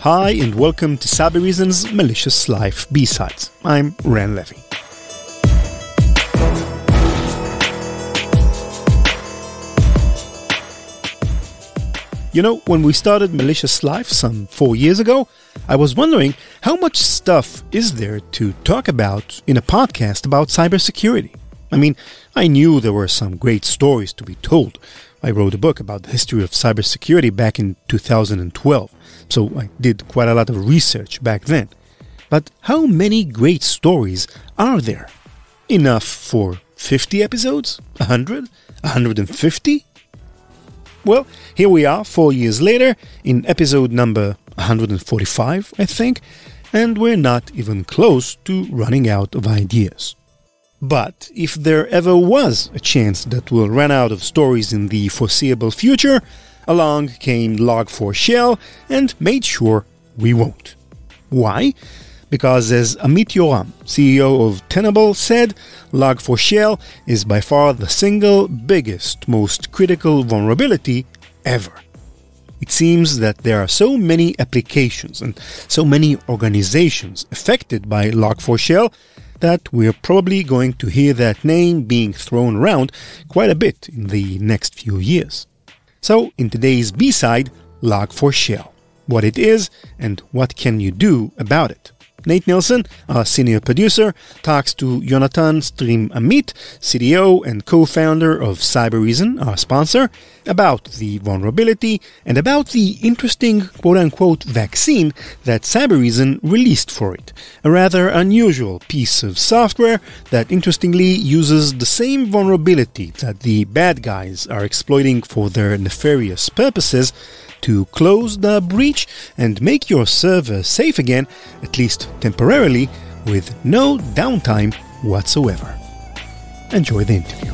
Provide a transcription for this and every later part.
Hi, and welcome to Cybereason's Malicious Life B-Sides. I'm Ran Levy. You know, when we started Malicious Life some 4 years ago, I was wondering how much stuff is there to talk about in a podcast about cybersecurity. I mean, I knew there were some great stories to be told. I wrote a book about the history of cybersecurity back in 2012, so I did quite a lot of research back then. But how many great stories are there? Enough for 50 episodes? 100? 150? Well, here we are 4 years later, in episode number 145, I think, and we're not even close to running out of ideas. But if there ever was a chance that we'll run out of stories in the foreseeable future, along came Log4Shell and made sure we won't. Why? Because as Amit Yoram, CEO of Tenable, said, Log4Shell is by far the single biggest, most critical vulnerability ever. It seems that there are so many applications and so many organizations affected by Log4Shell that we're probably going to hear that name being thrown around quite a bit in the next few years. So, in today's B-side, Log4Shell, what it is and what can you do about it. Nate Nilsson, our senior producer, talks to Yonatan Stream Amit, CDO and co-founder of Cybereason, our sponsor, about the vulnerability and about the interesting quote-unquote vaccine that Cybereason released for it, a rather unusual piece of software that interestingly uses the same vulnerability that the bad guys are exploiting for their nefarious purposes to close the breach and make your server safe again, at least temporarily, with no downtime whatsoever. Enjoy the interview.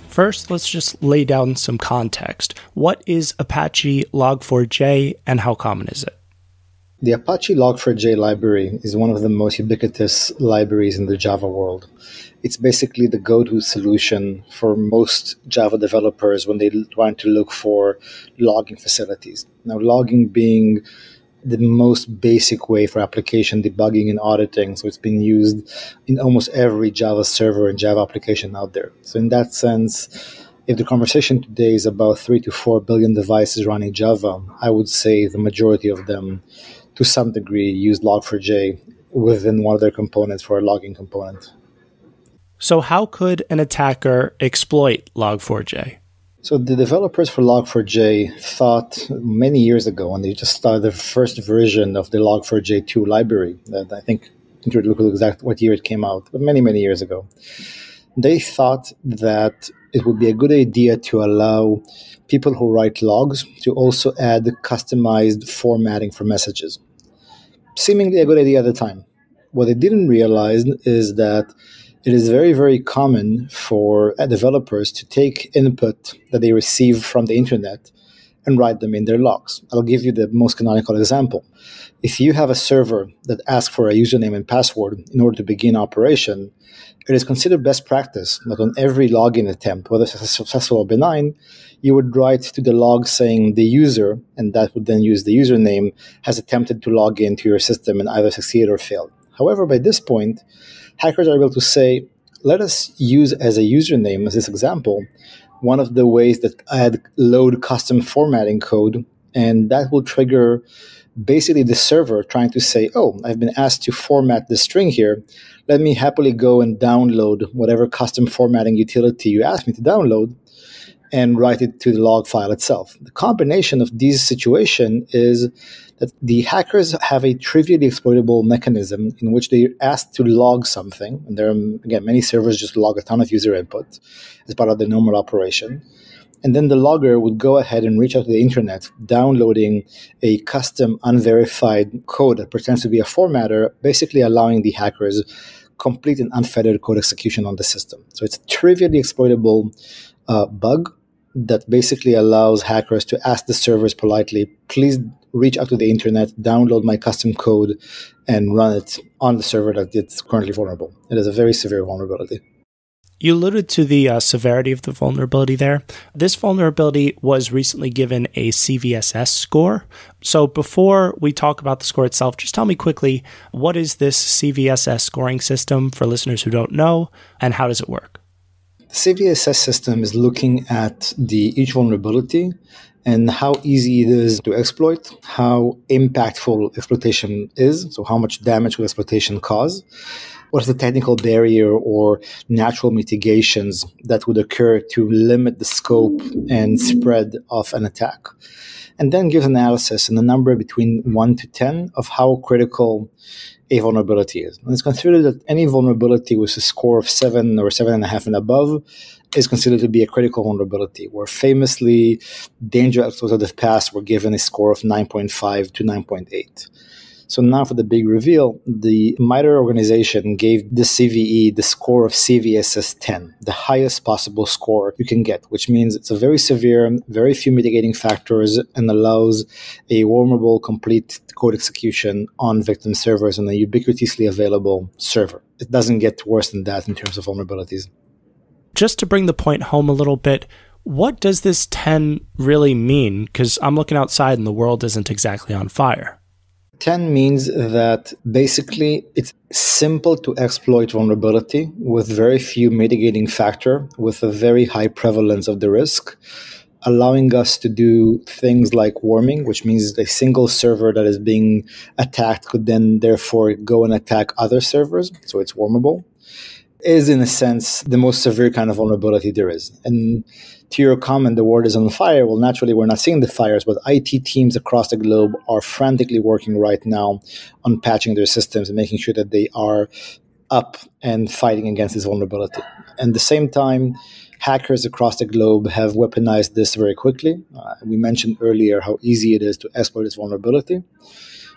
First, let's just lay down some context. What is Apache Log4j and how common is it? The Apache Log4j library is one of the most ubiquitous libraries in the Java world. It's basically the go-to solution for most Java developers when they want to look for logging facilities. Now, logging being the most basic way for application debugging and auditing, so it's being used in almost every Java server and Java application out there. So in that sense, if the conversation today is about 3 to 4 billion devices running Java, I would say the majority of them to some degree use Log4j within one of their components for a logging component. So how could an attacker exploit Log4j? So the developers for Log4j thought many years ago, when they just started the first version of the Log4j 2 library, that I think to look at exact what year it came out, but many, many years ago. They thought that it would be a good idea to allow people who write logs to also add customized formatting for messages. Seemingly a good idea at the time. What they didn't realize is that it is very, very common for developers to take input that they receive from the internet and write them in their logs. I'll give you the most canonical example. If you have a server that asks for a username and password in order to begin operation, it is considered best practice that on every login attempt, whether successful or benign, you would write to the log saying the user, and that would then use the username, has attempted to log into your system and either succeeded or failed. However, by this point, hackers are able to say, let us use as a username, as this example, one of the ways that I load custom formatting code, and that will trigger basically the server trying to say, oh, I've been asked to format the string here. Let me happily go and download whatever custom formatting utility you asked me to download and write it to the log file itself. The combination of these situations is that the hackers have a trivially exploitable mechanism in which they ask to log something. And there are, again, many servers just log a ton of user input as part of the normal operation. And then the logger would go ahead and reach out to the internet, downloading a custom unverified code that pretends to be a formatter, basically allowing the hackers complete and unfettered code execution on the system. So it's a trivially exploitable bug that basically allows hackers to ask the servers politely, please reach out to the internet, download my custom code, and run it on the server that it's currently vulnerable. It is a very severe vulnerability. You alluded to the severity of the vulnerability there. This vulnerability was recently given a CVSS score. So before we talk about the score itself, just tell me quickly, what is this CVSS scoring system for listeners who don't know, and how does it work? The CVSS system is looking at each vulnerability and how easy it is to exploit, how impactful exploitation is, so how much damage will exploitation cause, what is the technical barrier or natural mitigations that would occur to limit the scope and spread of an attack. And then gives analysis and a number between 1 to 10 of how critical a vulnerability is. And it's considered that any vulnerability with a score of 7 or 7.5 and above is considered to be a critical vulnerability, where famously danger exploits of the past were given a score of 9.5 to 9.8. So now for the big reveal, the MITRE organization gave the CVE the score of CVSS 10, the highest possible score you can get, which means it's a very severe, very few mitigating factors, and allows a vulnerable, complete code execution on victim servers on a ubiquitously available server. It doesn't get worse than that in terms of vulnerabilities. Just to bring the point home a little bit, what does this 10 really mean? Because I'm looking outside and the world isn't exactly on fire. 10 means that basically it's simple to exploit vulnerability with very few mitigating factor, with a very high prevalence of the risk, allowing us to do things like worming, which means a single server that is being attacked could then therefore go and attack other servers, so it's wormable, is in a sense the most severe kind of vulnerability there is. And to your comment, the world is on fire. Well, naturally, we're not seeing the fires, but IT teams across the globe are frantically working right now on patching their systems and making sure that they are up and fighting against this vulnerability. And at the same time, hackers across the globe have weaponized this very quickly. We mentioned earlier how easy it is to exploit this vulnerability,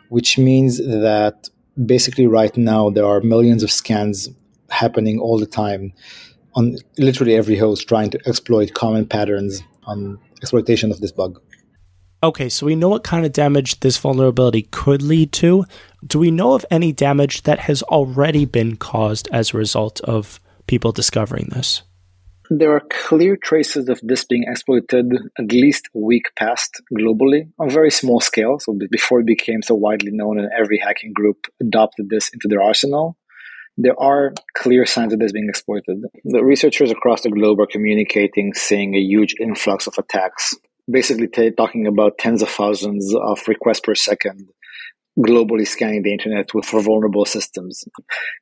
which means that basically right now there are millions of scans happening all the time on literally every host trying to exploit common patterns on exploitation of this bug. Okay, so we know what kind of damage this vulnerability could lead to. Do we know of any damage that has already been caused as a result of people discovering this? There are clear traces of this being exploited at least a week past globally on a very small scale. So before it became so widely known and every hacking group adopted this into their arsenal, there are clear signs of this being exploited. The researchers across the globe are communicating, seeing a huge influx of attacks, basically talking about tens of thousands of requests per second, globally scanning the internet for vulnerable systems.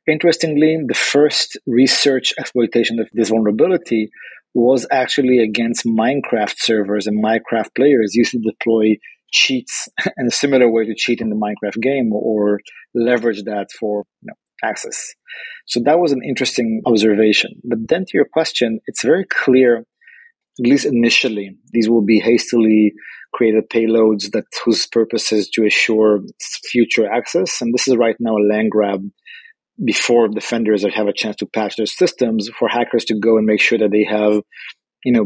Interestingly, the first research exploitation of this vulnerability was actually against Minecraft servers, and Minecraft players used to deploy cheats in a similar way to cheat in the Minecraft game or leverage that for access. So that was an interesting observation. But then to your question, it's very clear, at least initially, these will be hastily created payloads whose purpose is to assure future access. And this is right now a land grab before defenders have a chance to patch their systems for hackers to go and make sure that they have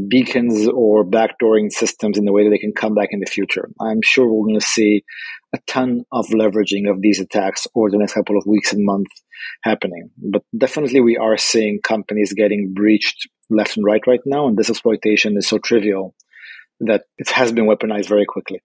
beacons or backdooring systems in the way that they can come back in the future. I'm sure we're going to see a ton of leveraging of these attacks over the next couple of weeks and months happening. But definitely we are seeing companies getting breached left and right now, and this exploitation is so trivial that it has been weaponized very quickly.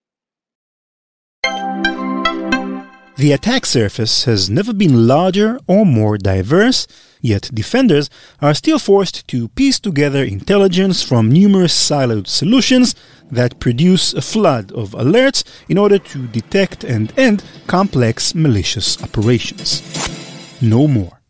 The attack surface has never been larger or more diverse, yet defenders are still forced to piece together intelligence from numerous siloed solutions that produce a flood of alerts in order to detect and end complex malicious operations. No more.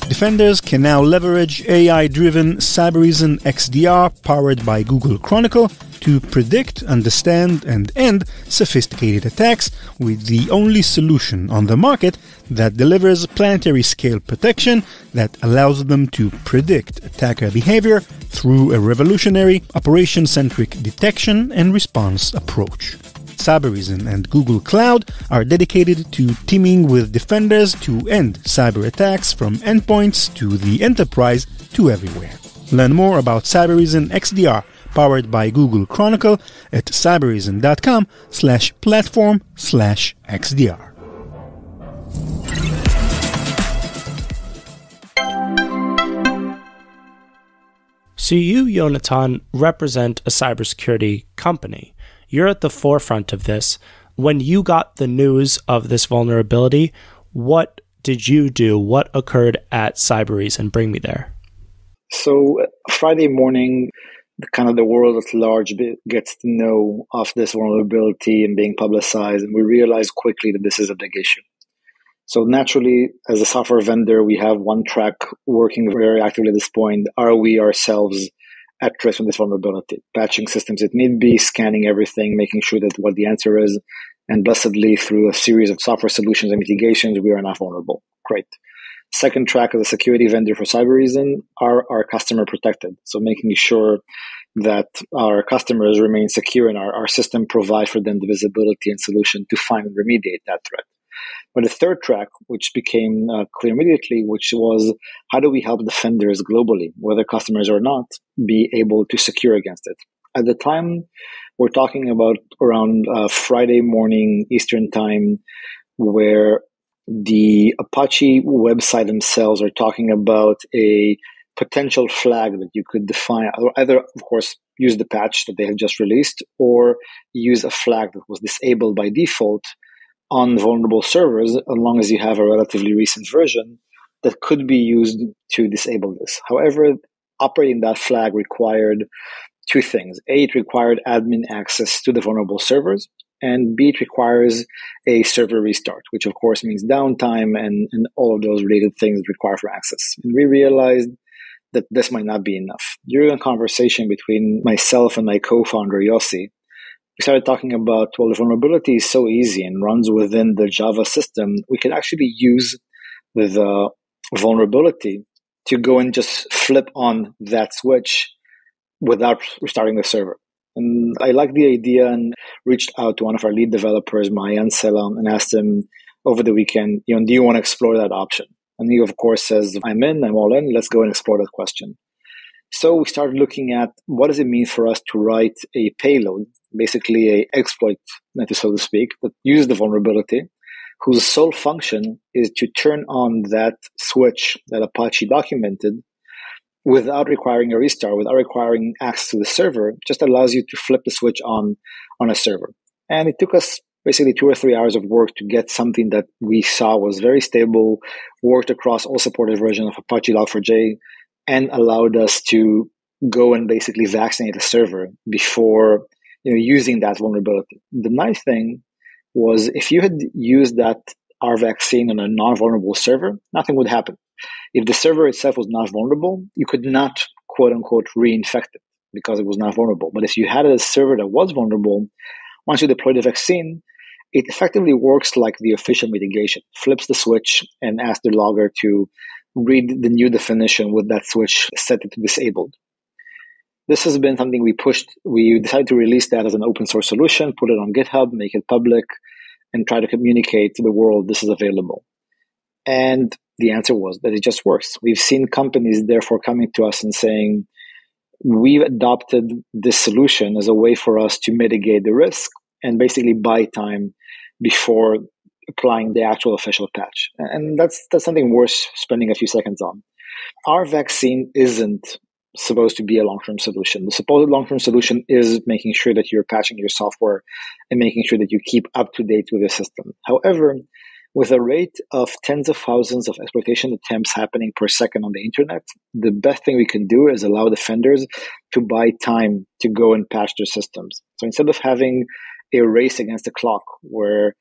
Defenders can now leverage AI-driven Cybereason XDR powered by Google Chronicle to predict, understand, and end sophisticated attacks with the only solution on the market that delivers planetary scale protection that allows them to predict attacker behavior through a revolutionary operation-centric detection and response approach. Cybereason and Google Cloud are dedicated to teaming with defenders to end cyber attacks from endpoints to the enterprise to everywhere. Learn more about Cybereason XDR, powered by Google Chronicle at cybereason.com/platform/XDR. So you, Yonatan, represent a cybersecurity company. You're at the forefront of this. When you got the news of this vulnerability, what did you do? What occurred at Cybereason? Bring me there. So Friday morning, the world at large gets to know of this vulnerability and being publicized, and we realize quickly that this is a big issue. So naturally, as a software vendor, we have one track working very actively at this point. Are we ourselves at risk from this vulnerability? Patching systems if need be, scanning everything, making sure that what the answer is, and blessedly, through a series of software solutions and mitigations, we are not vulnerable. Great. Second track, as a security vendor for Cybereason, are our customer protected? So making sure that our customers remain secure and our system provides for them the visibility and solution to find and remediate that threat. But the third track, which became clear immediately, which was how do we help defenders globally, whether customers or not, be able to secure against it? At the time, we're talking about around Friday morning Eastern time, where the Apache website themselves are talking about a potential flag that you could define, either, of course, use the patch that they have just released or use a flag that was disabled by default on vulnerable servers, as long as you have a relatively recent version that could be used to disable this. However, operating that flag required two things. A, it required admin access to the vulnerable servers, and B, it requires a server restart, which of course means downtime and all of those related things required for access. And we realized that this might not be enough. During a conversation between myself and my co-founder, Yossi, we started talking about, well, the vulnerability is so easy and runs within the Java system. We could actually use the vulnerability to go and just flip on that switch without restarting the server. And I liked the idea and reached out to one of our lead developers, Mayan Selam, and asked him over the weekend, do you want to explore that option? And he, of course, says, I'm all in. Let's go and explore that question. So we started looking at what does it mean for us to write a payload, basically a exploit, so to speak, that uses the vulnerability, whose sole function is to turn on that switch that Apache documented without requiring a restart, without requiring access to the server, just allows you to flip the switch on a server. And it took us basically 2 or 3 hours of work to get something that we saw was very stable, worked across all supported versions of Apache Log4j, and allowed us to go and basically vaccinate the server before using that vulnerability. The nice thing was if you had used our vaccine on a non-vulnerable server, nothing would happen. If the server itself was not vulnerable, you could not, quote unquote, reinfect it because it was not vulnerable. But if you had a server that was vulnerable, once you deploy the vaccine, it effectively works like the official mitigation, flips the switch and asks the logger to read the new definition with that switch set to disabled. This has been something we pushed. We decided to release that as an open source solution, put it on GitHub, make it public, and try to communicate to the world this is available. And the answer was that it just works. We've seen companies therefore coming to us and saying, we've adopted this solution as a way for us to mitigate the risk and basically buy time before applying the actual official patch. And that's something worth spending a few seconds on. Our vaccine isn't supposed to be a long-term solution. The supposed long-term solution is making sure that you're patching your software and making sure that you keep up to date with the system. However, with a rate of tens of thousands of exploitation attempts happening per second on the internet, the best thing we can do is allow defenders to buy time to go and patch their systems. So instead of having a race against the clock where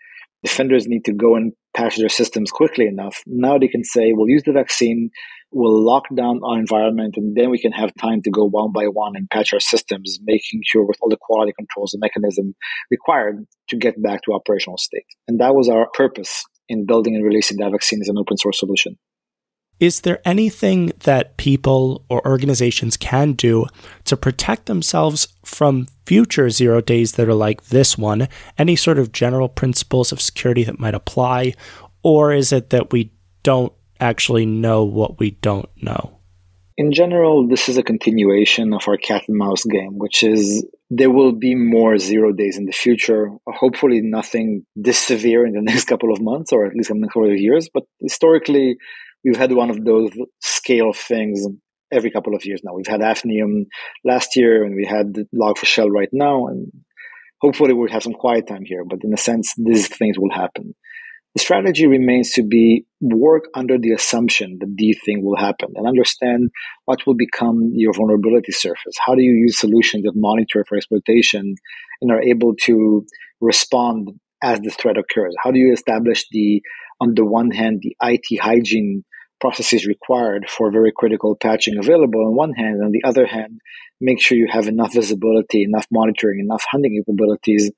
defenders need to go and patch their systems quickly enough, now they can say, we'll use the vaccine, we'll lock down our environment, and then we can have time to go one by one and patch our systems, making sure with all the quality controls and mechanism required to get back to operational state. And that was our purpose in building and releasing that vaccine as an open source solution. Is there anything that people or organizations can do to protect themselves from future 0 days that are like this one? Any sort of general principles of security that might apply? Or is it that we don't actually know what we don't know? In general, this is a continuation of our cat and mouse game, which is there will be more 0 days in the future. Hopefully nothing this severe in the next couple of months, or at least in the next couple of years. But historically, we've had one of those scale things every couple of years now. We've had Hafnium last year, and we had Log4Shell right now. And hopefully we'll have some quiet time here. But in a sense, these things will happen. The strategy remains to be work under the assumption that the thing will happen and understand what will become your vulnerability surface. How do you use solutions that monitor for exploitation and are able to respond as the threat occurs? How do you establish on the one hand, the IT hygiene processes required for very critical patching available on one hand, and on the other hand, make sure you have enough visibility, enough monitoring, enough hunting capabilities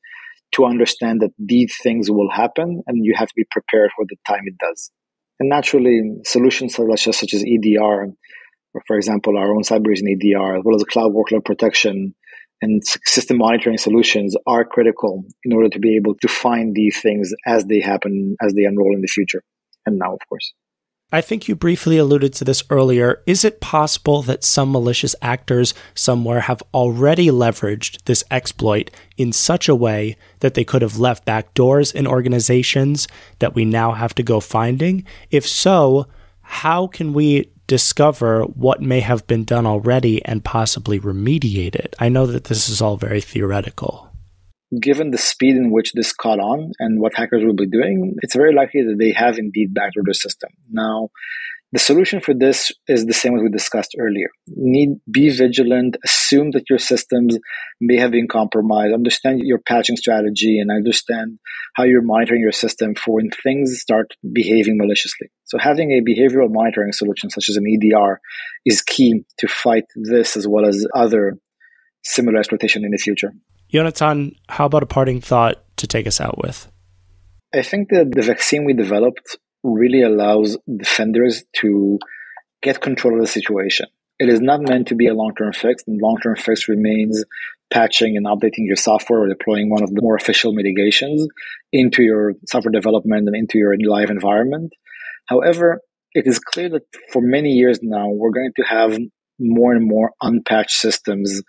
to understand that these things will happen and you have to be prepared for the time it does. And naturally, solutions such as EDR, or for example, our own CyberReason EDR, as well as cloud workload protection and system monitoring solutions are critical in order to be able to find these things as they happen, as they unroll in the future. And now, of course. I think you briefly alluded to this earlier. Is it possible that some malicious actors somewhere have already leveraged this exploit in such a way that they could have left backdoors in organizations that we now have to go finding? If so, how can we discover what may have been done already and possibly remediate it? I know that this is all very theoretical. Given the speed in which this caught on and what hackers will be doing, it's very likely that they have indeed backdoored the system. Now, the solution for this is the same as we discussed earlier. Be vigilant, assume that your systems may have been compromised, understand your patching strategy, and understand how you're monitoring your system for when things start behaving maliciously. So having a behavioral monitoring solution such as an EDR is key to fight this as well as other similar exploitation in the future. Yonatan, how about a parting thought to take us out with? I think that the vaccine we developed really allows defenders to get control of the situation. It is not meant to be a long-term fix, and long-term fix remains patching and updating your software or deploying one of the more official mitigations into your software development and into your live environment. However, it is clear that for many years now, we're going to have more and more unpatched systems.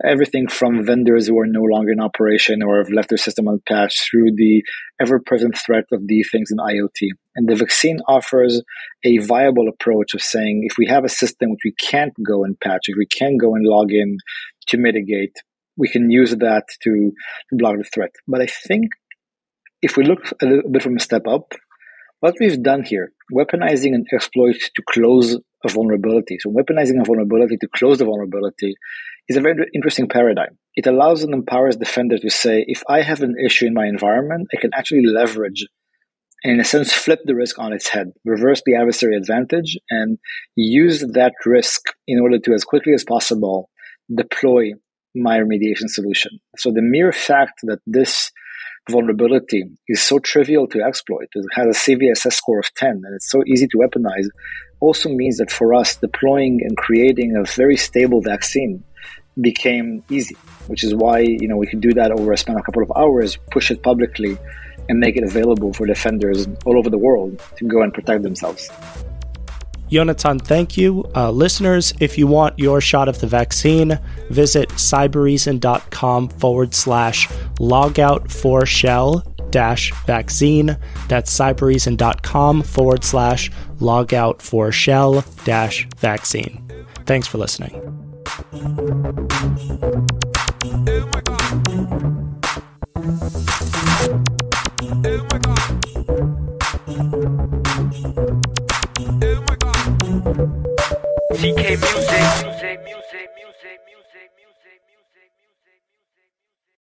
Everything from vendors who are no longer in operation or have left their system unpatched through the ever-present threat of these things in IoT. And the vaccine offers a viable approach of saying, if we have a system which we can't go and patch, if we can't go and log in to mitigate, we can use that to block the threat. But I think if we look a little bit from a step up, what we've done here, weaponizing an exploit to close a vulnerability. So weaponizing a vulnerability to close the vulnerability is a very interesting paradigm. It allows and empowers defenders to say, if I have an issue in my environment, I can actually leverage and in a sense flip the risk on its head, reverse the adversary advantage, and use that risk in order to, as quickly as possible, deploy my remediation solution. So the mere fact that this vulnerability is so trivial to exploit, it has a CVSS score of 10, and it's so easy to weaponize, also means that for us, deploying and creating a very stable vaccine became easy, which is why we could do that over a span of a couple of hours, push it publicly, and make it available for defenders all over the world to go and protect themselves. Yonatan, thank you. Listeners, if you want your shot of the vaccine, visit cyberreason.com/logout4shell-vaccine. That's cyberreason.com/logout4shell-vaccine. Thanks for listening. CK music.